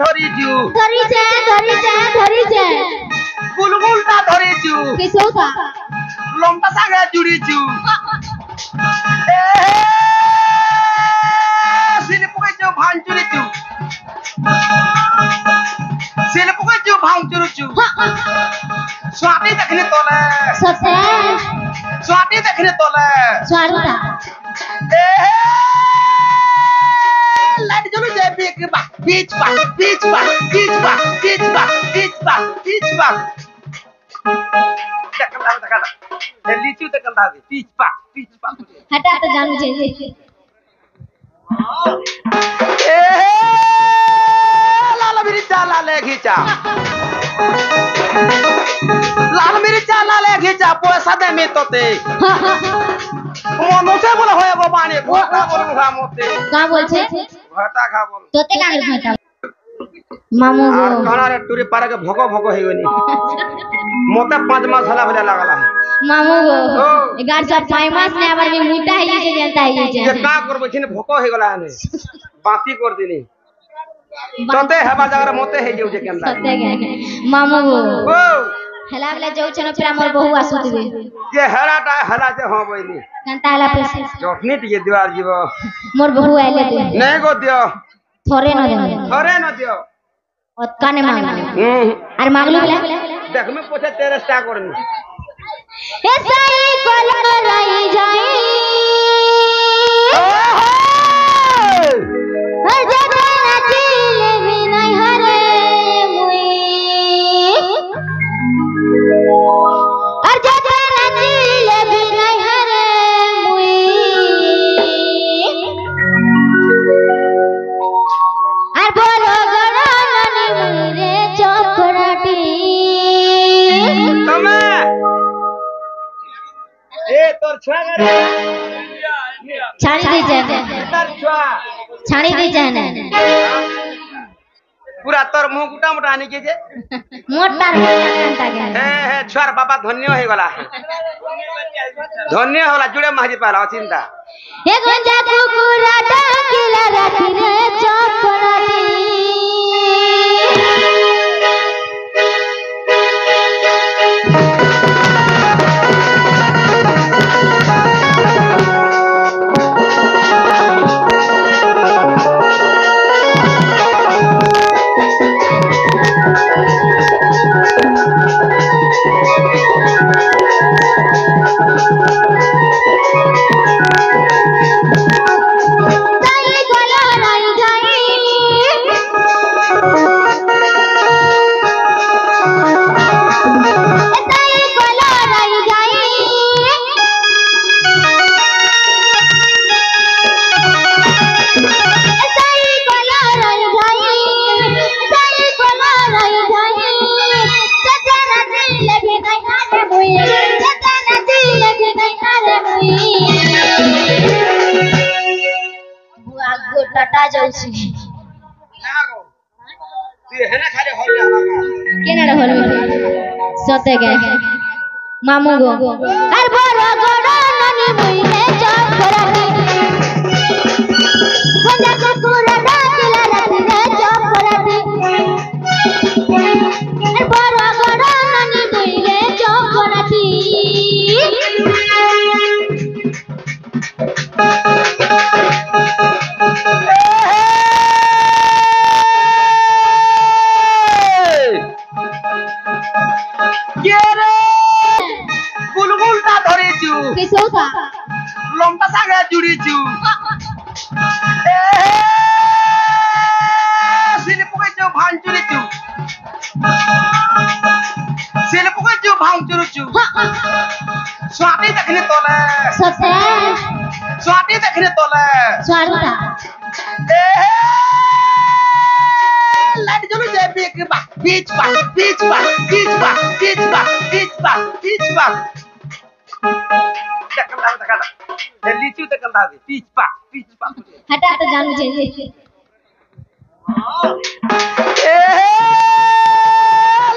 ধরিছু ধরিছে বুলবুলটা ধরিছু কিসৌতা লম্বা সাগে জুড়িছু সিলে পকেছু ভাঙচুরিছু সিলে পকেছু ভাঙচুরিছু स्वाटी देखने तोले सते स्वाटी देखने तोले स्वारुता लाइट जलू जे बीच बा देखा लीचू देखल दा बीच बा हटा तो जानू जे लाल मिर्चा लाले घिचा लाल मिर्चा लाले घिचा पैसा दे में तोते মনো সে বলে হয়ে গো পানি ঘটা বল মুখা মতে का बोलছে ঘটা খা বল তোতে কাগর ঘটা मामू गो আর কানারে টুরি পারে के ভোক ভোক হই গনি মতে 5 মাস হলা বলে লাগলা मामू गो एगार सब 5 मास ने आবার में मुटा ही जे जनता ही जे যে কা করব ছিনে ভোক হই গলা আনে বাতি কর দিনি তোতে হেবা জায়গা মতে হই যাউ যে কেনলা सते गे मामू गो ও हेला बेला जाउ छन फिर हमर बहु आसुतबे যে হেরাটা হেলা যে হ বইনি कांता हला पैसे জটনি টিকে দিবার জীব मोर बहु आइले दे নাই গো দিও थोरे न दे থরে ন দিও ओतका ने मांग और मांगलू बेला देख मैं पूछे तेरे स्टा करनी ए साई कोल रही जाई हर जगह नाचिले भी नहीं हरे मुई हर जगह नाचिले भी नहीं हरे मुई और बोलो गड़ानी मेरे चौकड़ाटी तमे ए तोर छुआ रे छाड़ी दी जाए तोर छुआ छाड़ी दी जाए पूरा तोर मुंह गुटा मोटा आनी के जे मोटा कांता गे हे छुआर बाबा धन्य हो गला धन्य होला जुड़े महाजी पाला चिंता हे गंजा कुकुरा डाकिला राती रे चौकड़ाटी साई कोला रही जाई साई कोला रही जाई साई कोला रही जाई साई कोला रही जाई सजना दिल भी नहीं हारे मुई सजना दिल भी नहीं हारे मुई बुआ गोटाटा जाउछी ना गो तू हेना खाली होल हमारा केना होल सते गे मामू गो अर बड़ा गड़ा ननी मुई रे चौकड़ाटी गंजा कुकुरा डाकिला राती रे चौकड़ाटी अर बड़ा गड़ा ननी मुई रे चौकड़ाटी के रे বুলবুলটা ধরিছু किसौता লম্বা সাগে জুড়িছু সিলে পকেছু ভাঙচুরিছু সিলে পকেছু ভাঙচুরিছু स्वाटी देखने तोले सते स्वाटी देखने तोले स्वारुता लाइट जलू जे बीच बा देखा लीचू देखल दा बीच बा हटा तो जानू जे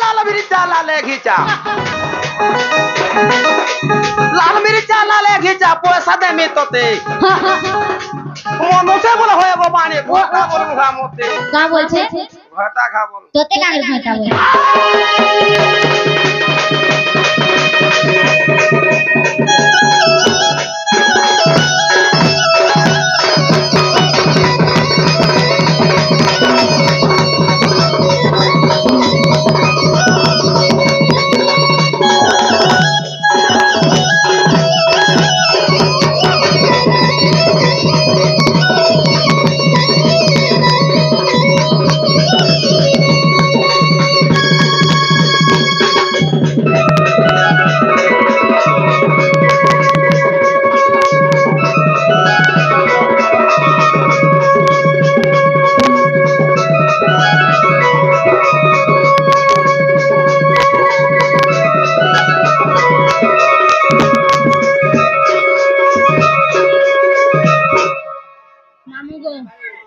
लाल मिर्चा लाले घिचा लाल मिर्चा लाले घिचा पैसा दे में तोते মনো সে বলে হয়ে গো পানি ঘটা বল মুখা মতে का बोलছে भाता खा बोल तोते का भाता बोल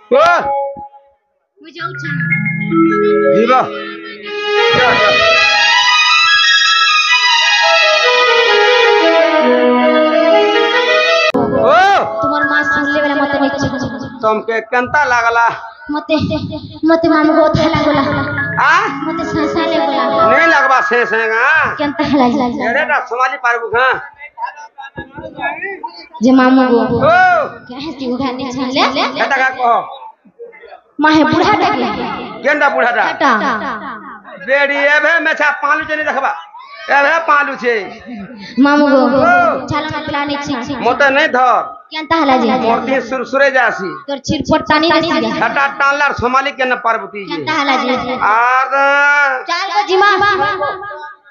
ओ मुझे उठा जीवा ओ तुम्हार मां सुनले वाला मत नहीं तुमके कंता लागला मते मते मामू को थे लागला आ मते सासा ले बोला नहीं लगवा से गा केंता हला एरे ना संभाली पारबु हां जे मामू को ओ कहे सी उठा नहीं छान ले एटा का कहो माहे बूढ़ा डगे केंदा बुढ़ाटा हटा बेड़ी एबे मेछा पालू चनी देखबा एबे पालू छे मामू को चलो ना प्लान छी मोते नहीं धर केंता हला जी मोती सुरसुरे जासी तोर छिरपट टानी नहीं हटा टालर सोमाली के न पार्वती जी केंता हला जी आर चल गो जीमा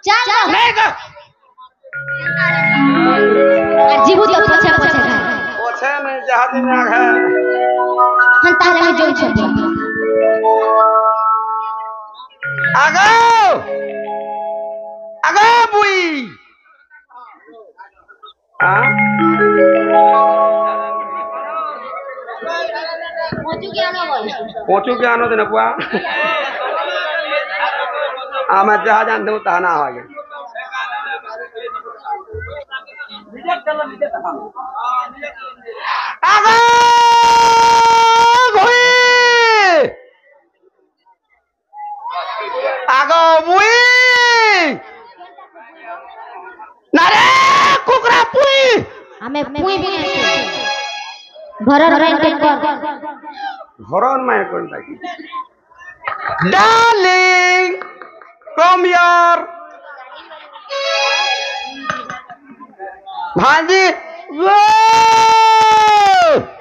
चल नहीं ग जीबू तो पछे पछे खा ओछे नहीं जहाज में आग है हम तारे में जो छे आगो आगो बुई हां पोचू के आनो देना पुआ आ मैं जहाज आन दू ताना आ गया आगो भुई आगो बुई नारे कुकरा पुई हमें पुई भी घर रेंट कर हरन में कोन बाकी डार्लिंग कम हियर भांजी वो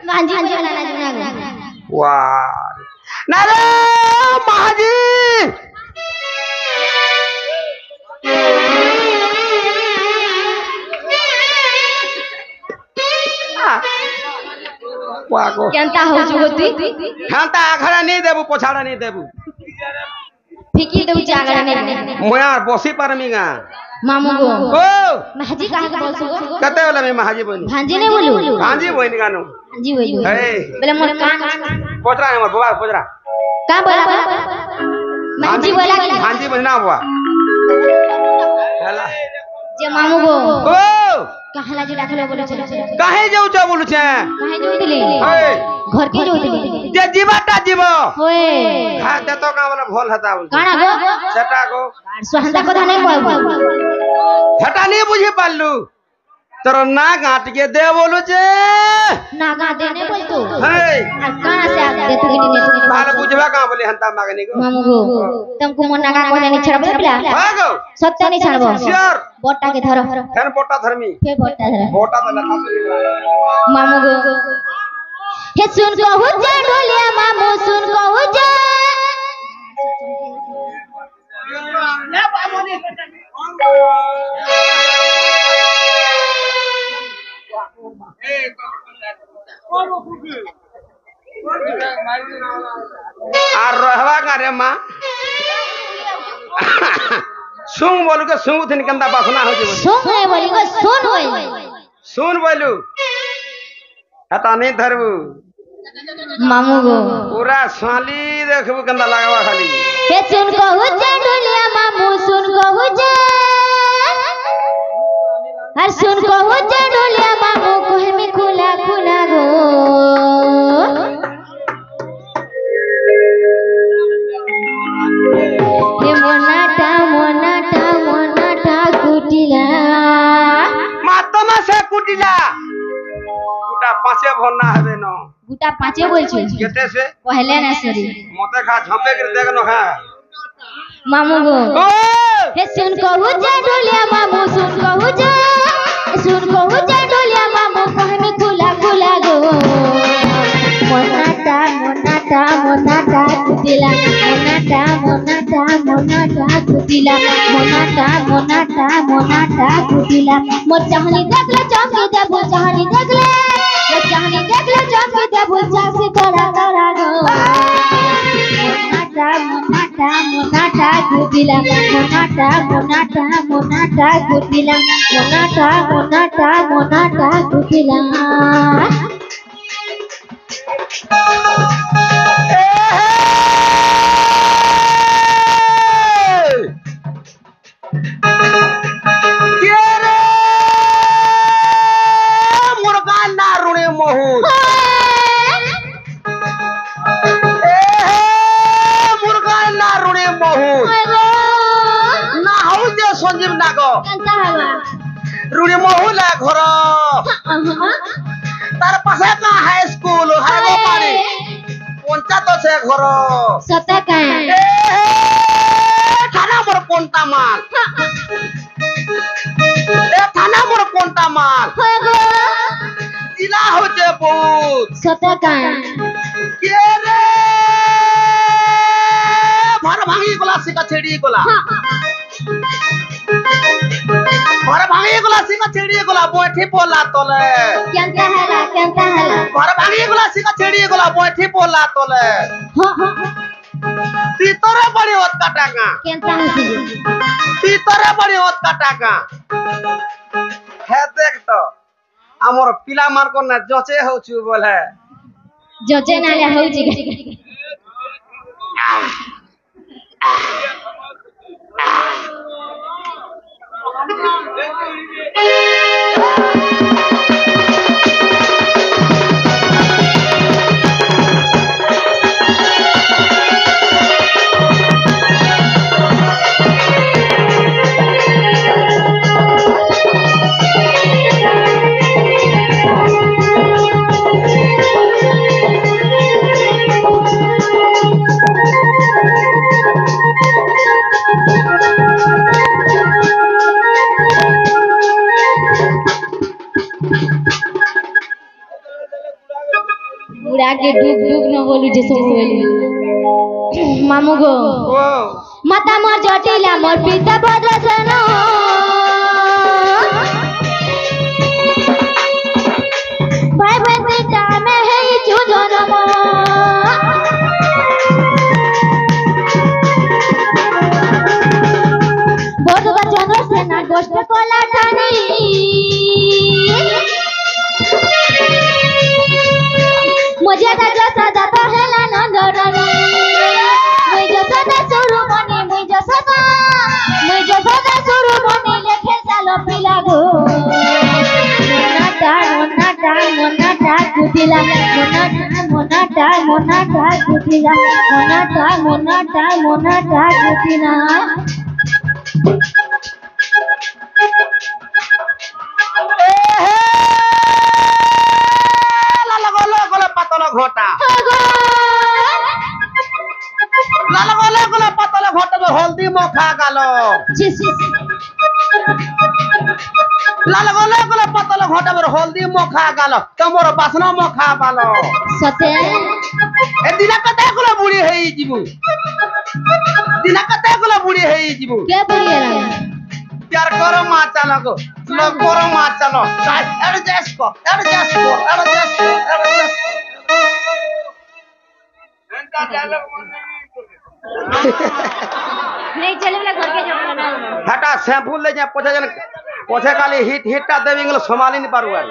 भांजी वाला जुना वाह नारे महाजी वाको केंता हो जुगती खांता आखड़ा नहीं देबू पोछाड़ा नहीं देबू फिकी देउ जागरा नहीं मोयार बसी परमीगा मामू को ओ महाजी काहे के बोलसु कते वाला में महाजी बनी भांजी नहीं बोलू भांजी बनी गानो भांजी बोलू हे बोले मोर कान पोछरा है मोर बाबा पोछरा का बोला भांजी बोला कि भांजी बनी ना बुआ चला जे मामू को ओ कहला जे डाकले बोले छे काहे जाऊ छ बोलु छे काहे जोई दिले हे घर के जोई दिले जे जीवाटा जीव होए खा दे तो का वाला भोल हता बोल काना गो सेटा को सुहंदा कथा नहीं कहबो हटा नहीं बुझी पालू तोर ना गांट के दे बोलू छे नागा देने बोल तू हे आ कहां से आ दे तू ने ताले बुझवा का बोले हंता मागनी को मामू को तुमको मोर नागा को नहीं छड़बो बला भागो सत्य नहीं छड़बो श्योर बोटा के धरो फैन बोटा धर्मी फे बोटा धरो बोटा तो लखा मामू को हे सुन को हो जा ढोलिया मामू सुन को हो जा ले बामोनी आ रहवा का रे मां सुन बोलू के सुन थिन कंदा बासना हो जे सुन है बोली को सुन होई सुन बोलू हटा नहीं धरबू मामू को पूरा साली देखबू कंदा लगावा खाली हे सुन को हो जा ढोलिया मामू सुन को हो जा हर सुन को हो जा ढोलिया मामू को है में खुला खुला गो गुटा पाँचे बोल छु केते से पहले ना सरी मते खा झपे कर देख न है मामू गो ओ हे सुन कहू जा ढोलिया मामू सुन कहू जा ढोलिया मामू कहमी खुला खुला गो मोनाटा कुतिला मोनाटा कुतिला मोर चाहनी देख ले चौकी देबू चाहनी देख ले मोर चाहनी देख ले चौकी देबू चासी तोरा तोरा गो मोनाटा कुतिला मोनाटा कुतिला संजीव नाग केनता हवा रुड़ी महुला घर तार पासे का हाई स्कूल हाई गो पानी पंचायत से घर सता का थाना मोर कोनता माल थाना मोर कोनता माल जिला होचे बहुत सता का के रे भर भांगी गोला सिका छेड़ी गोला भर भांगी गोला सिका छेड़ी गोला बैठी पोला तले केनता हला भर भांगी गोला सिका छेड़ी गोला बैठी पोला तले तीतरे बड़ी होत काटाका केनता हसी तीतरे बड़ी होत काटाका हे देख तो हमर पिला मार को ना जचे होछु बोले जजे नाले होउची उड़ा के डूब डूब न बोलू जे सब बोली मामू गो ओ माता मोर जटिला मोर पिता भद्रसन भाई बहन पिता में है चू जन्म बोध बचन से ना गोष्ठ कोला ठानी मुझे दादा सदा तो हेला नंदरनी मुझे सदा सुरु बनी मुझे सदा सुरु बनी लेखे सालो पिला गो मोनाटा कुतिला मोनाटा कुतिला घोटा लाल गोले गोले पतले घोटा में हल्दी मखा गालो लाल गोले गोले पतले घोटा में हल्दी मखा गालो तमोर बासना मखा बालो सते ए दिना कते गोले बुढ़ी हेई जीबू दिना कते गोले बुढ़ी हेई जीबू के बुढ़िया प्यार करो मां चलो को लो करो मां चलो एडजस्ट को नहीं चले वाला घर के जो ना हटा सैंपल ले जा पोछे खाली हिटटा देवी गेलो संभाली नहीं पारुआ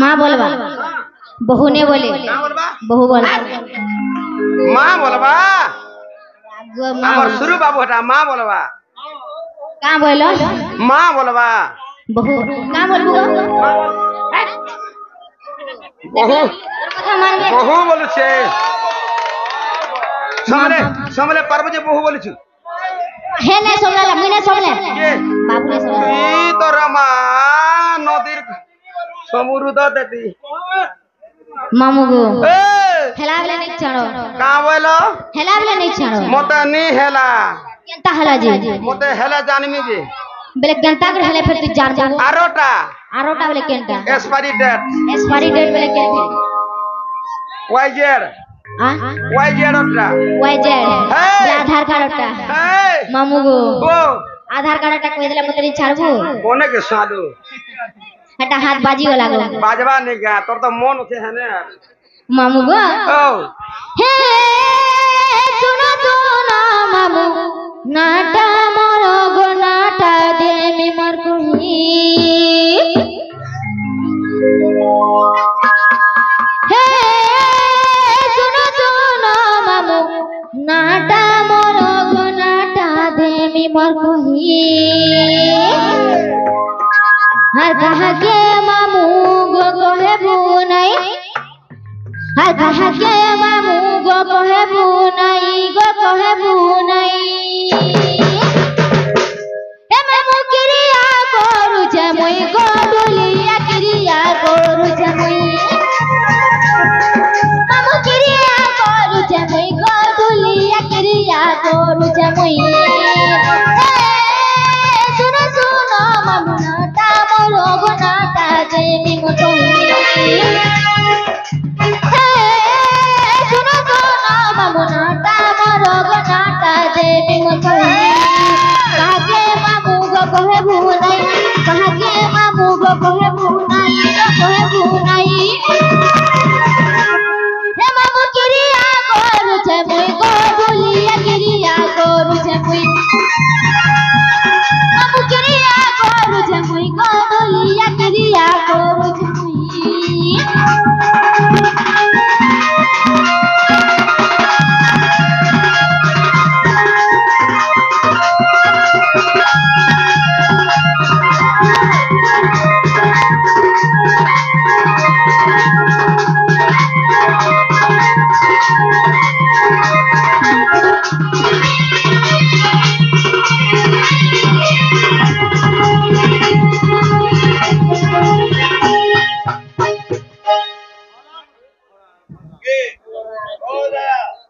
माँ बोलबा बहू ने बोले का बोलबा बहू बोल माँ बोलबा हमर शुरू बाबू हटा माँ बोलबा का बोलो माँ बोलबा बहू का बोलबो बहू कथा मान गे बहू बोलु छे समले पार्वती बहू बोलु छु हे ने सोमला मिने सोमले के बाबू ने सोमला ई तो रमा नदीर समुद्र देती मामू गो ए हेलाबले नहीं छाड़ो का बोलो हेलाबले नहीं छाड़ो मते नी हेला केंता हला जी मते हेला जानमी जे बेले केंता कर हेले फिर तू जान जाबो आरोटा बेले केंता एक्सपायरी डेट एक्सपायरी डेट बेले केंता वाइजेड आ वाइजेड ओटा वाइजेड हे आधार कार्ड ओटा हे मामू गो ओ आधार कार्ड ओटा कोई देला मते छाड़बो कोने के सालू हटा हाथ बाजी वाला गो बाजवा नहीं गा तोर तो मन उठे है ने मामू गो ओ हे सुनो तो ना मामू नाटा मोर गो नाटा दे मी मर कोही हे सुनो तो ना मामू नाटा मोर गो नाटा दे मी मर कोही हर कहा के मामू गो कहे बुनाई हर कहा के मामू गो कहे बुनाई ए मामू क्रिया करू छे मुई गो डुलिया क्रिया करू छे मुई मामू क्रिया करू छे मुई गो डुलिया क्रिया करू छे मुई सुनो मामू नाटा मोरो गो नाटा देमी मोटोई सुनो मामू नाटा मोरो गो नाटा देमी मोटोई कागे मामू गो कहे बुनाई कागे मामू गो कहे बुनाई हे मामू क्रिया करू छे मुई गो डुलिया क्रिया करू छे मुई मामू क्रिया करू छे मुई गो डुलिया क्रिया करू छे मुई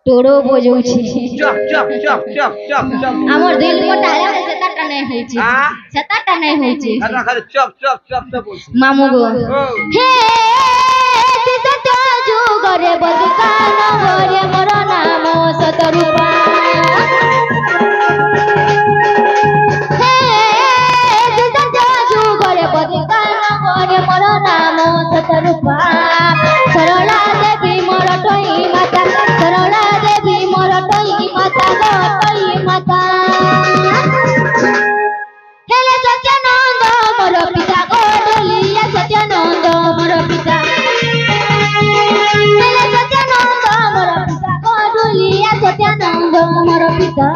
तोड़ो बोझौछि चप चप चप चप चप चप हमर दिल मोटा है सेताटा नहीं होई छी हां सेताटा नहीं होई छी अरे खाली चप चप चप से बोल मामू गो ओ हे सेता जो करे बदकान गरे मोर नाम सतरूपा हे सेता जो करे बदकान गरे मोर नाम सतरूपा सरला देवी मोर टोई माता सरला देवी मोर टोई माता गो टोई माता हेले सत्यानंद मोर पिता गो डोलिया सत्यानंद मोर पिता हेले सत्यानंद मोर पिता गो डोलिया सत्यानंद मोर पिता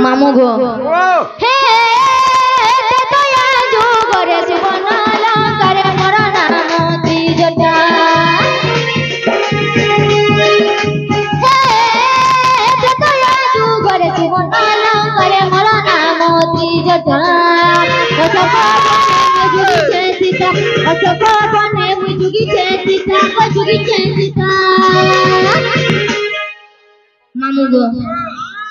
मामू गो ओ हे तया जो करे सुबन अलंकार मोर नाम त्रिजटा हे तया जो करे सुबन अलंकार मोर नाम त्रिजटा अशोक बने जुगी छे सीता মামু গো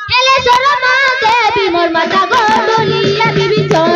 হেলে সর মা দেবী মোর মাথা গো ডলিয়া বিবি চন